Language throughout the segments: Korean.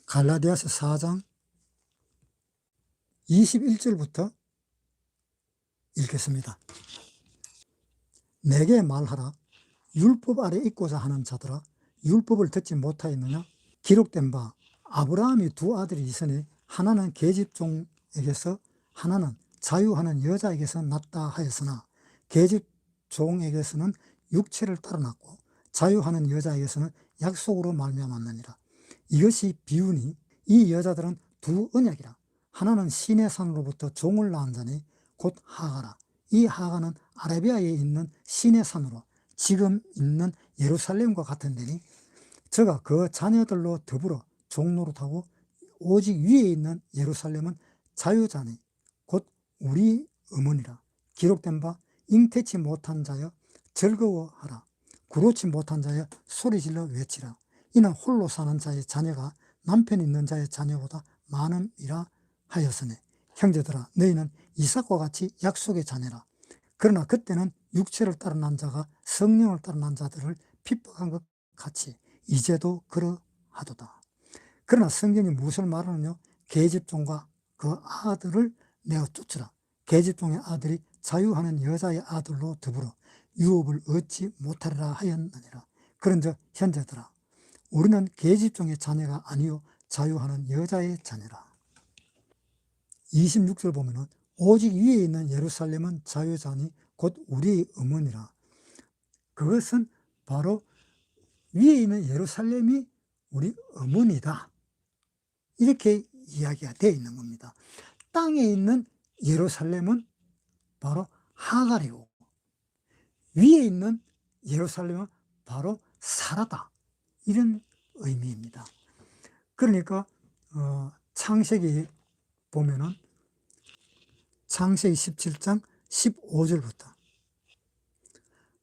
갈라디아서 4장 21절부터 읽겠습니다. 내게 말하라. 율법 아래 있고자 하는 자들아, 율법을 듣지 못하였느냐? 기록된 바 아브라함이 두 아들이 있으니 하나는 계집종에게서 하나는 자유하는 여자에게서 났다 하였으나 계집종에게서는 육체를 따라 났고 자유하는 여자에게서는 약속으로 말미암았느니라. 이것이 비유니 이 여자들은 두 언약이라. 하나는 시내 산으로부터 종을 낳은 자니 곧 하가라. 이 하가는 아라비아에 있는 시내 산으로 지금 있는 예루살렘과 같은 데니 저가 그 자녀들로 더불어 종노릇하고 오직 위에 있는 예루살렘은 자유자니 곧 우리 어머니라. 기록된 바 잉태치 못한 자여 즐거워하라. 구로치 못한 자여 소리질러 외치라. 이는 홀로 사는 자의 자녀가 남편 있는 자의 자녀보다 많음이라 하였으니 형제들아 너희는 이삭과 같이 약속의 자녀라. 그러나 그때는 육체를 따라 난 자가 성령을 따라 난 자들을 핍박한 것 같이 이제도 그러하도다. 그러나 성경이 무엇을 말하느냐? 계집종과 그 아들을 내어 쫓으라. 계집종의 아들이 자유하는 여자의 아들로 더불어 유업을 얻지 못하리라 하였느니라. 그런즉 형제들아 우리는 계집종의 자녀가 아니요 자유하는 여자의 자녀라. 26절 보면은 오직 위에 있는 예루살렘은 자유자니 곧 우리의 어머니라. 그것은 바로 위에 있는 예루살렘이 우리 어머니다. 이렇게 이야기가 되어 있는 겁니다. 땅에 있는 예루살렘은 바로 하갈이고 위에 있는 예루살렘은 바로 사라다. 이런 의미입니다. 그러니까 창세기 보면은 창세기 17장 15절부터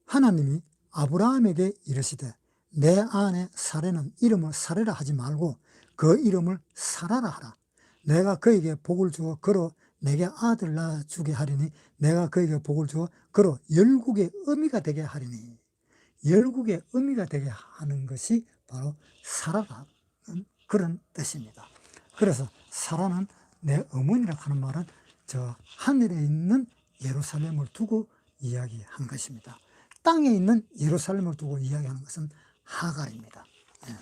하나님이 아브라함에게 이르시되 내 아내 사레는 이름을 사레라 하지 말고 그 이름을 사라라 하라. 내가 그에게 복을 주어 그로 내게 아들 낳아주게 하리니 내가 그에게 복을 주어 그로 열국의 어미가 되게 하리니 열국의 어미가 되게 하는 것이 바로 사라라는 그런 뜻입니다. 그래서 사라는 내 어머니라고 하는 말은 저 하늘에 있는 예루살렘을 두고 이야기한 것입니다. 땅에 있는 예루살렘을 두고 이야기하는 것은 하갈입니다. 네.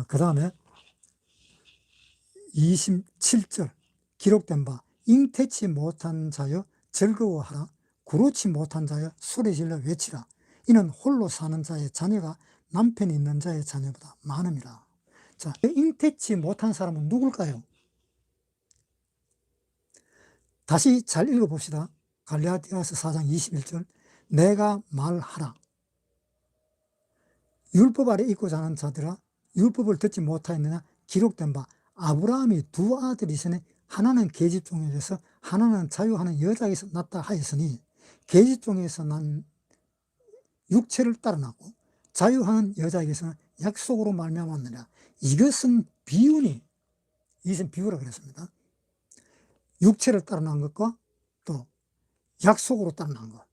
그 다음에 27절 기록된 바 잉태치 못한 자여 즐거워하라. 구로치 못한 자여 소리질러 외치라. 이는 홀로 사는 자의 자녀가 남편이 있는 자의 자녀보다 많음이라. 자, 잉태치 못한 사람은 누굴까요? 다시 잘 읽어봅시다. 갈라디아서 4장 21절 내가 말하라. 율법 아래 있고자 하는 자들아 율법을 듣지 못하였느냐? 기록된 바 아브라함이 두 아들이 있으니 하나는 계집종에게서 하나는 자유하는 여자에게서 났다 하였으니 계집종에서 난 육체를 따라 났고 자유하는 여자에게서는 약속으로 말미암았느냐. 이것은 비유니 이것은 비유라 그랬습니다. 육체를 따라 난 것과 또 약속으로 따라 난 것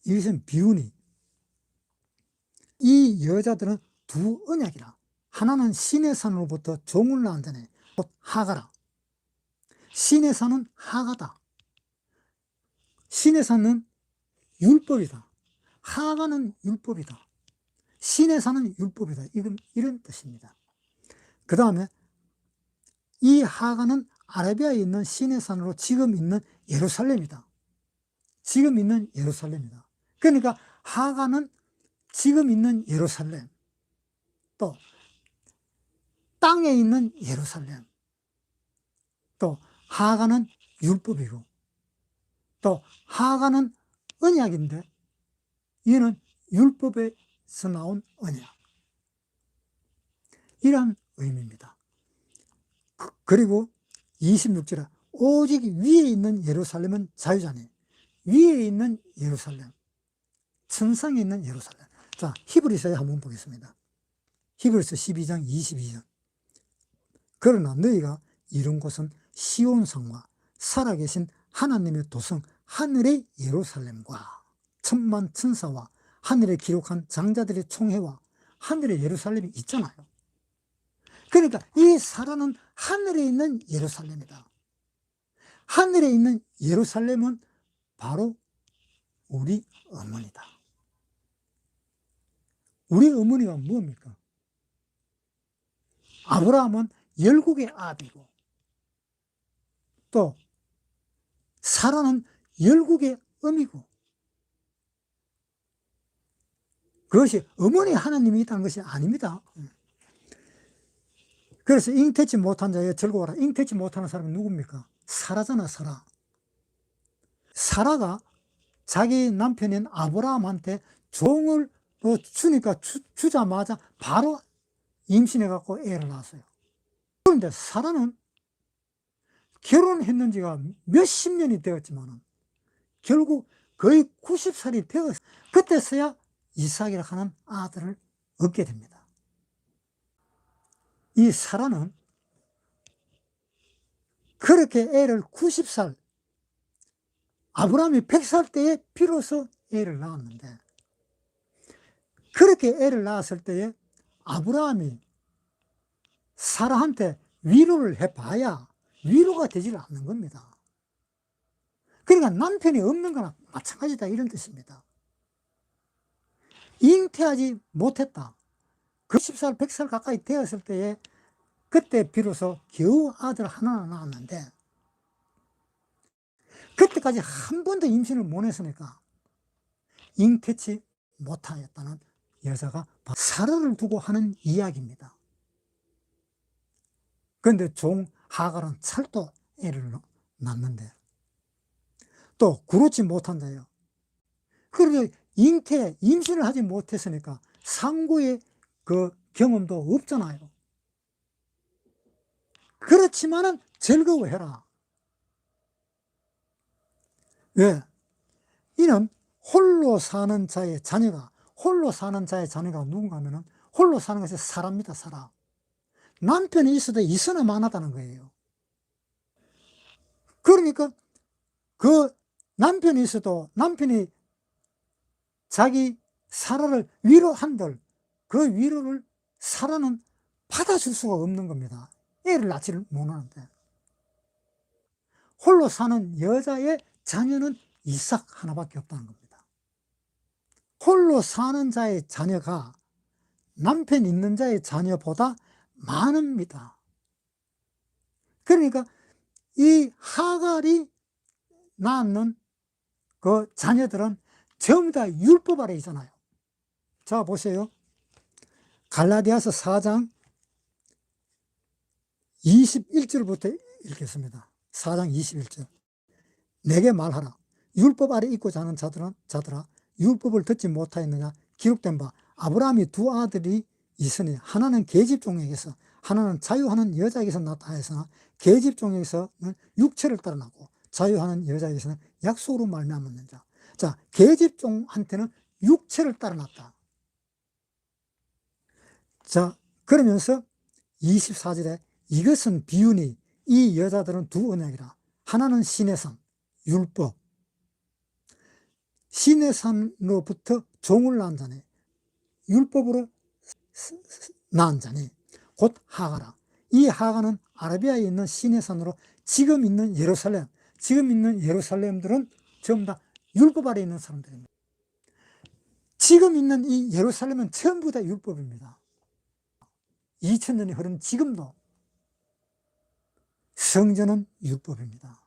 이것은 비유니 이 여자들은 두 언약이라. 하나는 시내산으로부터 종을 낳은 자네 곧 하가라. 시내산은 하가다. 시내산은 율법이다. 하가는 율법이다. 시내산은 율법이다. 이런 뜻입니다. 그 다음에 이 하가는 아라비아에 있는 시내산으로 지금 있는 예루살렘이다. 지금 있는 예루살렘이다. 그러니까 하가는 지금 있는 예루살렘, 또 땅에 있는 예루살렘, 또 하가는 율법이고 또 하가는 언약인데 이는 율법에서 나온 언약 이런 의미입니다. 그리고 26절에 오직 위에 있는 예루살렘은 자유자니 위에 있는 예루살렘 천상에 있는 예루살렘. 자, 히브리서에 한번 보겠습니다. 히브리서 12장 22절 그러나 너희가 이룬 곳은 시온성과 살아계신 하나님의 도성 하늘의 예루살렘과 천만 천사와 하늘에 기록한 장자들의 총회와 하늘의 예루살렘이 있잖아요. 그러니까 이 사라는 하늘에 있는 예루살렘이다. 하늘에 있는 예루살렘은 바로 우리 어머니다. 우리 어머니가 뭡니까? 아브라함은 열국의 아비고, 또 사라는 열국의 어미고, 그것이 어머니 하나님이 있다는 것이 아닙니다. 그래서 잉태치 못한 자에 즐거워라. 잉태치 못하는 사람이 누굽니까? 사라잖아, 사라. 사라가 자기 남편인 아브라함한테 종을 주니까 주자마자 바로 임신해갖고 애를 낳았어요. 그런데 사라는 결혼했는지가 몇십 년이 되었지만 결국 거의 90살이 되었어요. 그때서야 이삭이라 하는 아들을 얻게 됩니다. 이 사라는 그렇게 애를 90살, 아브라함이 100살 때에 비로소 애를 낳았는데, 그렇게 애를 낳았을 때에 아브라함이 사라한테 위로를 해봐야 위로가 되질 않는 겁니다. 그러니까 남편이 없는 거나 마찬가지다, 이런 뜻입니다. 잉태하지 못했다. 그 10살, 100살 가까이 되었을 때에 그때 비로소 겨우 아들 하나 낳았는데, 그때까지 한 번도 임신을 못 했으니까 잉태치 못하였다는 여자가 사라를 두고 하는 이야기입니다. 그런데 종 하갈은 찰또 애를 낳는데, 또 그렇지 못한 자예요. 그러니까 임신을 하지 못했으니까 상고의 그 경험도 없잖아요. 그렇지만은 즐거워해라. 왜? 이는 홀로 사는 자의 자녀가 누군가 하면은 홀로 사는 것이 사라입니다, 사라. 남편이 있어도 있으나 마나다는 거예요. 그러니까 그 남편이 있어도 남편이 자기 사라를 위로한들 그 위로를 사라는 받아줄 수가 없는 겁니다. 애를 낳지를 못하는데. 홀로 사는 여자의 자녀는 이삭 하나밖에 없다는 겁니다. 홀로 사는 자의 자녀가 남편 있는 자의 자녀보다 많습니다. 그러니까 이 하갈이 낳는 그 자녀들은 전부 다 율법 아래 있잖아요. 자, 보세요. 갈라디아서 4장 21절부터 읽겠습니다. 4장 21절. 내게 말하라. 율법 아래 있고 자는 자들아, 율법을 듣지 못하였느냐? 기록된 바 아브라함이 두 아들이 있으니 하나는 계집종에게서 하나는 자유하는 여자에게서 낳다 했으나 계집종에게서는 육체를 따라 낳고 자유하는 여자에게서는 약속으로 말미암는 자. 자, 계집종한테는 육체를 따라 낳다. 자, 그러면서 24절에 이것은 비유니 이 여자들은 두 언약이라. 하나는 신의 산, 율법. 신의 산으로부터 종을 낳은 자니, 율법으로 낳은 자니 곧 하가라. 이 하가는 아라비아에 있는 신의 산으로 지금 있는 예루살렘들은 전부 다 율법 아래 있는 사람들입니다. 지금 있는 이 예루살렘은 전부 다 율법입니다. 2000년이 흐른 지금도 성전은 율법입니다.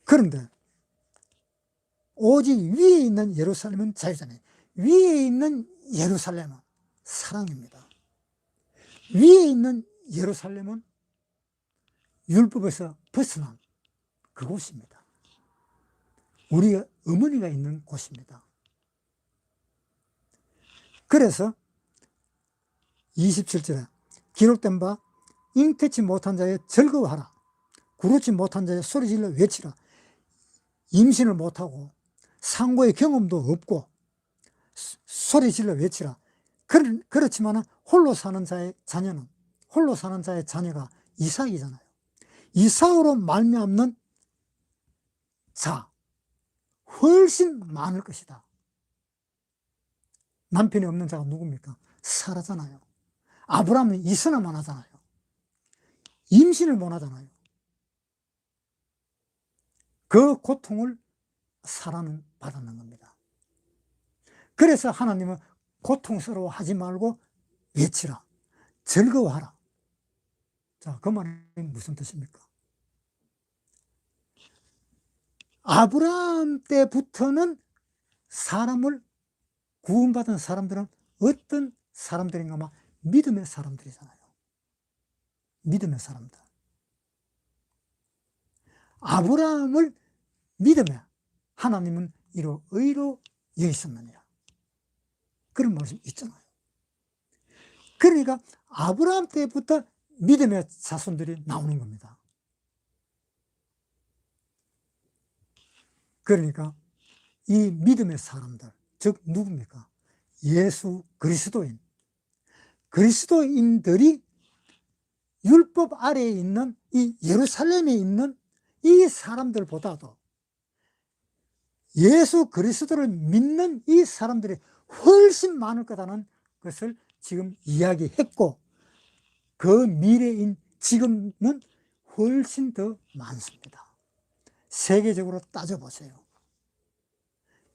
그런데 오직 위에 있는 예루살렘은 자유잖아요. 위에 있는 예루살렘은 사랑입니다. 위에 있는 예루살렘은 율법에서 벗어난 그곳입니다. 우리가 어머니가 있는 곳입니다. 그래서 27절에 기록된 바 잉태치 못한 자의 즐거워하라. 구르지 못한 자의 소리질러 외치라. 임신을 못하고 상고의 경험도 없고 소리질러 외치라. 그렇지만 홀로 사는 자의 자녀가 이삭이잖아요. 이삭으로 말미암는 자 훨씬 많을 것이다. 남편이 없는 자가 누굽니까? 사라잖아요. 아브라함은 이스나만 하잖아요. 임신을 못 하잖아요. 그 고통을 사라는 받았는 겁니다. 그래서 하나님은 고통스러워하지 말고 외치라, 즐거워하라. 자, 그 말이 무슨 뜻입니까? 아브라함 때부터는 사람을 구원받은 사람들은 어떤 사람들인가? 막 믿음의 사람들이잖아요. 믿음의 사람들. 아브라함을 믿음에 하나님은 이로 의로 여기셨느니라. 그런 말씀 있잖아요. 그러니까 아브라함 때부터 믿음의 자손들이 나오는 겁니다. 그러니까 이 믿음의 사람들, 즉 누굽니까? 예수 그리스도인. 그리스도인들이 율법 아래에 있는 이 예루살렘에 있는 이 사람들보다도 예수 그리스도를 믿는 이 사람들이 훨씬 많을 거다는 것을 지금 이야기했고, 그 미래인 지금은 훨씬 더 많습니다. 세계적으로 따져보세요.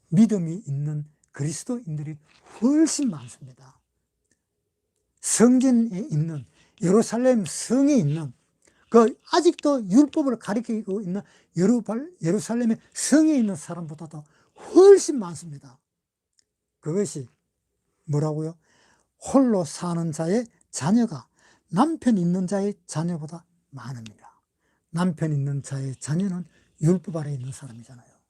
믿음이 있는 그리스도인들이 훨씬 많습니다. 성전에 있는, 예루살렘 성에 있는, 그 아직도 율법을 가리키고 있는 예루살렘의 성에 있는 사람보다도 훨씬 많습니다. 그것이 뭐라고요? 홀로 사는 자의 자녀가 남편 있는 자의 자녀보다 많습니다. 남편 있는 자의 자녀는 율법 아래에 있는 사람이잖아요.